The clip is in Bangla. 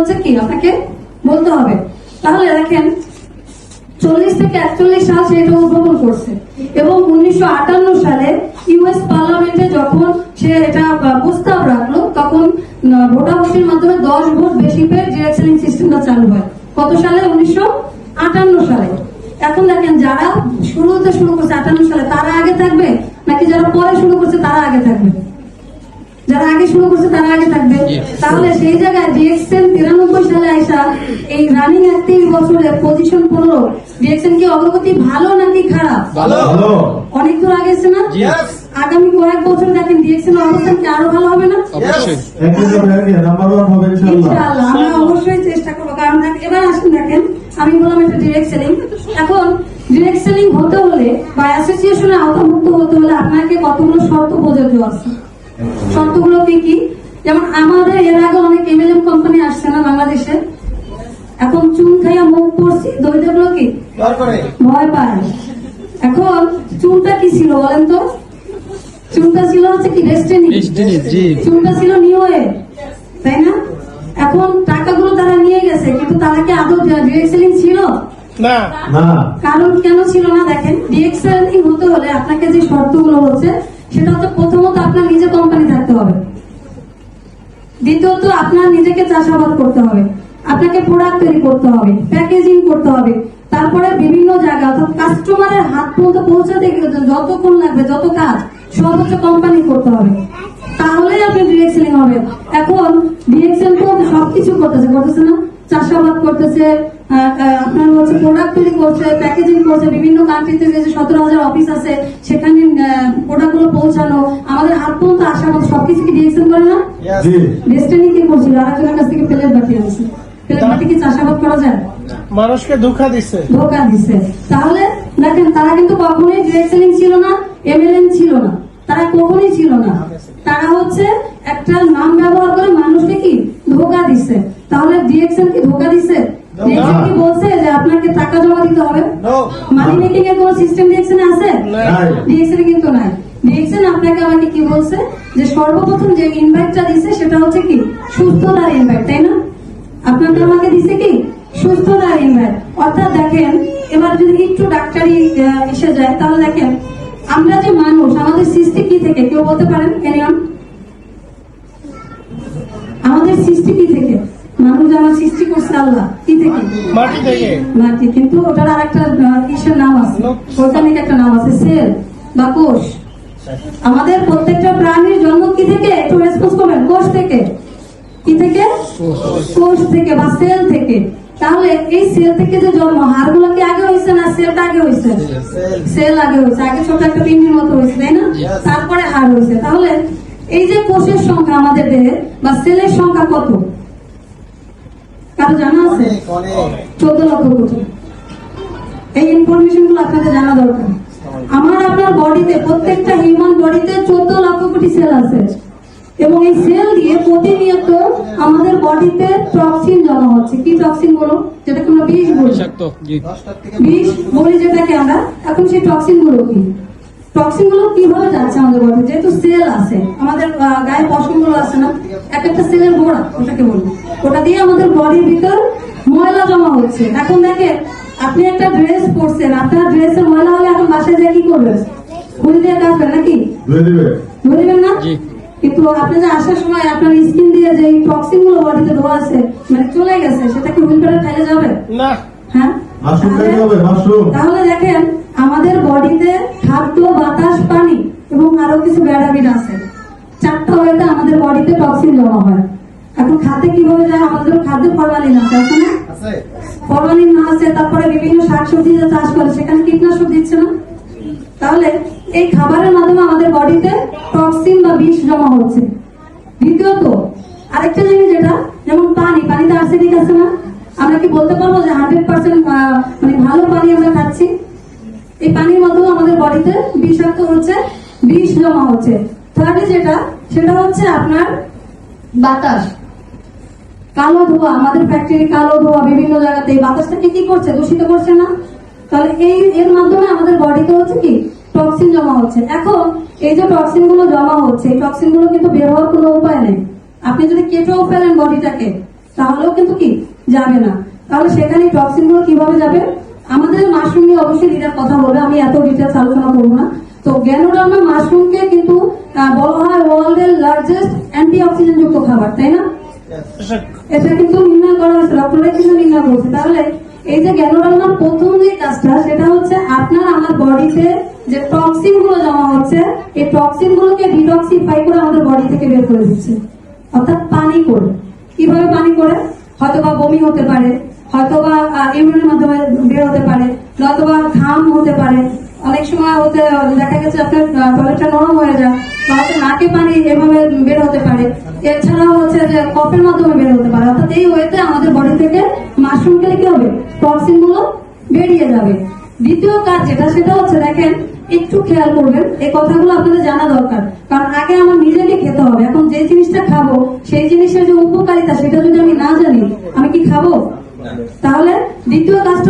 হচ্ছে কি আপনাকে বলতে হবে। তাহলে দেখেন 40 থেকে 41 সাল সেটা উদ্ভাবন করছে এবং 1958 সালে ইউএস পার্লামেন্টে যখন সে এটা প্রস্তাব রাখলো তখন ভোটাভুটির মাধ্যমে 10 ভোট বেশি পেয়ে ডিরেক্ট সেলিং সিস্টেমটা চালু হয়। কত সালে? 1958 সালে। এখন দেখেন যারা শুরুতে শুরু করছে 58 সালে তারা আগে থাকবে নাকি যারা পরে শুরু করছে তারা আগে থাকবে? যারা আগে শুরু করছে তারা আগে থাকবে। তাহলে সেই জায়গায় ডিএক্সএন 93 সালে আইসা এই রানিং 31 বছরের পজিশন 15 ডিএক্সএন কি অগ্রগতি ভালো নাকি খারাপ? ভালো। অনেক দূর আগে এসে না? আগামী কয়েক বছর দেখেন ডিএক্সএন এর অবস্থান কি আরো ভালো হবে না? ইনশাআল্লাহ আমরা অবশ্যই চেষ্টা করবো। কারণ এবার আসুন দেখেন, আমি বললাম এটা ডিরেক্ট সেলিং। এখন ডিরেক্ট সেলিং হতে হলে বা অ্যাসোসিয়েশনের আওতামুক্ত হতে হলে আপনাকে কতগুলো শর্ত প্রযোজ্য আছে। শর্তগুলো কি কি? যেমন আমাদের এর আগে অনেক এমএলএম কোম্পানি আসছে না বাংলাদেশে, এখন চুন খাইয়া মুখ পড়ছি, দরিদ্রগুলো কি ভয় পায়। এখন চুনটা কি ছিল বলেন তো? চুনটা ছিল হচ্ছে কি ডেস্টিনি, চুনটা ছিল নিউ ওয়ে, তাই না? এখন টাকাগুলো তারা নিয়ে গেছে, কিন্তু তারা কি আদৌ ডিরেক্ট সেলিং ছিল না? কারণ কেন ছিল না? দেখেন ডিরেক্ট সেলিং হতে হলে আপনাকে যে শর্তগুলো হচ্ছে সেটা হচ্ছে প্রথমত আপনার নিজে কোম্পানি থাকতে হবে, দ্বিতীয়ত আপনার নিজেকে চাষাবাদ করতে হবে, আপনাকে প্রোডাক্ট তৈরি করতে হবে, প্যাকেজিং করতে হবে, তারপরে বিভিন্ন জায়গা অর্থাৎ কাস্টমারের হাত পর্যন্ত পৌঁছাতে যতক্ষণ লাগবে যত কাজ সব হচ্ছে কোম্পানি করতে হবে, তাহলেই আপনি ডিরেক্ট সেলিং হবে। এখন ডিরেক্ট সেলিং তো সবকিছু করতেছে না? চাষাবাদ করতেছে, আপনার হচ্ছে প্রোডাক্ট তৈরি করছে, প্যাকেজিং করছে, বিভিন্ন কান্ট্রিতে যে 17,000 অফিস আছে সেখানে প্রোডাক্ট গুলো পৌঁছানো, আমাদের হাত পর্যন্ত আসা মতো সবকিছু কি ডিরেকশন করে না? ডেস্টিনি কি করছিল? আরেকজনের কাছ থেকে প্লেট বাটি আনছে, প্লেট বাটি কি চাষাবাদ করা যায়? মানুষকে ধোঁকা দিচ্ছে। তাহলে দেখেন তারা কিন্তু কখনোই ডিরেক্ট সেলিং ছিল না, এমএলএম ছিল না, তারা কখনোই ছিল না। তারা হচ্ছে একটা নাম ব্যবহার করে মানুষকে কি ধোঁকা দিচ্ছে। তাহলে ডিরেকশন কি ধোঁকা দিচ্ছে? ডিরেকশন কি বলছে যে আপনাকে টাকা জমা দিতে হবে? মানি মেকিং এর কোন সিস্টেম ডিরেকশনে আছে? ডিরেকশনে কিন্তু নাই। ডিরেকশন আপনাকে আমাকে কি বলছে যে সর্বপ্রথম যে ইনভাইটটা দিছে সেটা হচ্ছে কি সুস্থতার ইনভাইট, তাই না? আপনাকে আমাকে দিছে কি সুস্থতার ইনভাইট। অর্থাৎ দেখেন এবার যদি একটু ডাক্তারি এসে যায় তাহলে দেখেন আমরা যে মানুষ, আমাদের সৃষ্টি কি থেকে কেউ বলতে পারেন? আমাদের সৃষ্টি কি থেকে? মানুষ আমার সৃষ্টি করছে আল্লাহ কি থেকে? মাটি থেকে। মাটি, কিন্তু ওটার আরেকটা কিসের নাম আছে? বৈজ্ঞানিক একটা নাম আছে, সেল বা কোষ। আমাদের প্রত্যেকটা প্রাণীর জন্ম কি থেকে? একটু রেসপন্স করবেন। কোষ থেকে। কি থেকে? কোষ থেকে বা সেল থেকে। তাহলে এই সেল থেকে যে জন্ম, হাড়গুলো কি আগে হয়েছে না সেলটা আগে হয়েছে? সেল আগে হয়েছে, আগে ছোট একটা পিন্ডির মতো হয়েছে, তাই না? তারপরে হাড় হয়েছে। তাহলে এই যে কোষের সংখ্যা আমাদের দেহে বা সেলের সংখ্যা কত কারো জানা আছে? 14 লক্ষ কোটি। এই ইনফরমেশন গুলো আপনাদের জানা দরকার। আমার আপনার বডিতে, প্রত্যেকটা হিউম্যান বডিতে 14 লক্ষ কোটি সেল আছে এবং এই সেল দিয়ে প্রতিনিয়ত আমাদের বডিতে টক্সিন জমা হচ্ছে। কি টক্সিন গুলো? যেটাকে আমরা বিষ বলি, বিষ বলি যেটাকে আমরা। এখন সেই টক্সিন গুলো কি? টক্সিন গুলো কিভাবে যাচ্ছে আমাদের বডি? যেহেতু সেল আছে, আমাদের গায়ে পশম গুলো আছে না, এক একটা সেলের গোড়া ওটাকে বলি, ওটা দিয়ে আমাদের বডির ভিতর ময়লা জমা হচ্ছে। এখন দেখেন আপনি একটা ড্রেস পরছেন, আপনার ড্রেসের ময়লা হলে এখন বাসায় যায় কি করবেন? খুলে দিয়ে কাটবেন নাকি? ধুয়ে দিবেন না? কিন্তু আপনি যে আসার সময় আপনার স্কিন দিয়ে যে টক্সিন গুলো বডিতে ধোয়া আছে মানে চলে গেছে, সেটা কি হুইলবারে ফেলে যাবে না? হ্যাঁ। তাহলে দেখেন আমাদের বডিতে খাদ্য, বাতাস, পানি এবং আরো কিছু ব্যাডাবিন আছে, 4টা ওয়েতে আমাদের বডিতে টক্সিন জমা হয়। এখন খাদ্যে কিভাবে যায়? আমাদের খাদ্যে ফরমালিন আছে না? ফরমালিন না আছে, তারপরে বিভিন্ন শাকসবজি যে চাষ করে সেখানে কীটনাশক দিচ্ছে না? তাহলে এই খাবারের মাধ্যমে আমাদের বডিতে টক্সিন বা বিষ জমা হচ্ছে। দ্বিতীয়ত আরেকটা জিনিস যেটা, যেমন পানিতে আর্সেনিক আছে না? আমরা কি বলতে পারবো যে 100% মানে ভালো পানি আমরা খাচ্ছি? এই পানির মাধ্যমে আমাদের বডিতে বিষাক্ত হচ্ছে, বিষ জমা হচ্ছে। থার্ড যেটা, সেটা হচ্ছে আপনার বাতাস, কালো ধোঁয়া, আমাদের ফ্যাক্টরি কালো ধোঁয়া বিভিন্ন জায়গাতে এই বাতাসটাকে কি করছে? দূষিত করছে না? তাহলে এর মাধ্যমে আমাদের বডিতে হচ্ছে কি টক্সিন জমা হচ্ছে। এখন এই যে টক্সিন গুলো জমা হচ্ছে, এই টক্সিন গুলো কিন্তু বের হওয়ার কোনো উপায় নেই। আপনি যদি কেটেও ফেলেন বডিটাকে, তাহলেও কিন্তু কি যাবে না। তাহলে সেখানে টক্সিন গুলো কিভাবে যাবে? আমাদের মাশরুম নিয়ে অবশ্যই লিডার কথা বলবে, আমি এত ডিটেলস আলোচনা করবো না। তো গ্যানোডার্মা মাশরুমকে কিন্তু বলা হয় ওয়ার্ল্ডের লার্জেস্ট অ্যান্টি অক্সিডেন্ট যুক্ত খাবার, তাই না? এটা কিন্তু নির্ণয় করা হয়েছে, ডক্টররা কিন্তু নির্ণয় করছে। তাহলে এই যে গ্যানোডার্মার প্রথম যে কাজটা সেটা হচ্ছে আপনার আমার বডিতে যে টক্সিন গুলো জমা হচ্ছে, এই টক্সিন গুলোকে ডিটক্সিফাই করে আমাদের বডি থেকে বের করে দিচ্ছে, অর্থাৎ পানি করে। কিভাবে পানি করে? হয়তোবা বমি হতে পারে, হয়তোবা ইউরিনের মাধ্যমে বের হতে পারে, নয়তোবা ঘাম হতে পারে। অনেক সময় হতে দেখা গেছে আপনার টয়লেটটা নরম হয়ে যায়, বা হয়তো নাকে পানি এভাবে বের হতে পারে। এছাড়াও হচ্ছে যে কফের মাধ্যমে বের হতে পারে। অর্থাৎ এই ওয়েতে আমাদের বডি থেকে মাশরুম খেলে কি হবে? টক্সিন গুলো বেরিয়ে যাবে। দ্বিতীয় কাজ যেটা সেটা হচ্ছে দেখেন, একটু খেয়াল করবেন, এই কথাগুলো আপনাদের জানা দরকার। কারণ আগে আমার নিজেকে খেতে হবে। এখন যে জিনিসটা খাবো সেই জিনিসের যে উপকারিতা সেটা যদি আমি না জানি, আমি কি খাবো? তাহলে দ্বিতীয় কাজটা